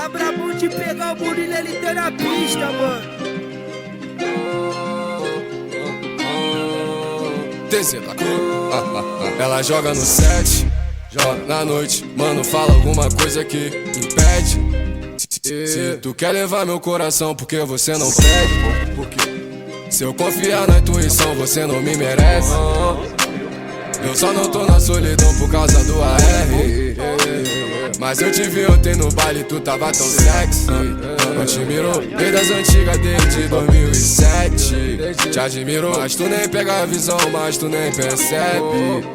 Tá brabo de pegar o Murilo, ele tá na pista, mano. Ela joga no set, joga na noite. Mano, fala alguma coisa que impede. Se tu quer levar meu coração, porque você não pede? Se eu confiar na intuição, você não me merece. Eu só não tô na solidão por causa do AR. Mas eu te vi ontem no baile, tu tava tão sexy. Eu te miro desde as antigas, desde 2007. Te admiro, mas tu nem pega a visão, mas tu nem percebe.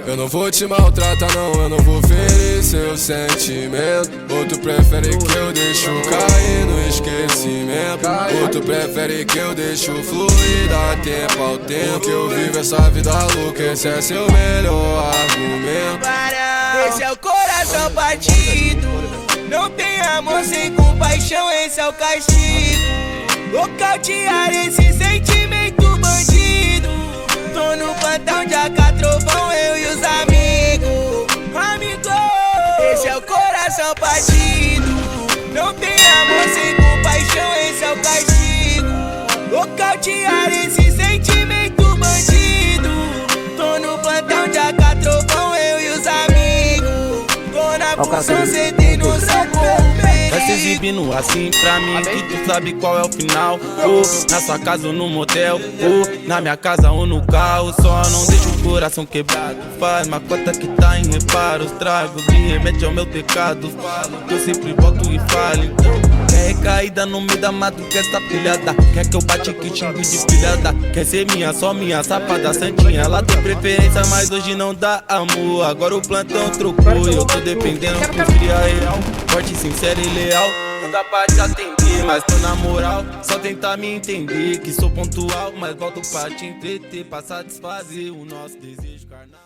Eu não vou te maltratar não, eu não vou ferir seu sentimento. Ou tu prefere que eu deixo cair no esquecimento? Ou tu prefere que eu deixo fluir, dá tempo ao tempo? Que eu vivo essa vida louca, esse é seu melhor argumento. Esse é o coração partido. Não tem amor sem compaixão, esse é o castigo. Nocautear esse sentimento bandido. Tô no plantão de Acatrovão, eu e os amigos. Esse é o coração partido. Não tem amor sem compaixão, esse é o castigo. Nocautear esse sentimento bandido. Tô no plantão de Acatrovão, eu e os amigos. Tô na função, cê no seu corpo. Vai se exibindo assim pra mim, que tu sabe qual é o final. Ou na sua casa ou no motel, ou na minha casa ou no carro. Só não deixa o coração quebrado. Faz uma cota que tá em reparos. Trago de remédio ao meu pecado. Falo que eu sempre volto e falo. Quer recaída no meio da madrugada, essa pilhada. Quer que eu bate que xingue de pilhada. Quer ser minha, só minha, safada santinha. Ela tem preferência, mas hoje não dá amor. Agora o plantão trocou e eu tô dependendo com cria real. Forte, sincero e leal. Não dá pra te atender, mas tô na moral. Só tentar me entender que sou pontual, mas volto pra te entreter, pra satisfazer o nosso desejo carnal.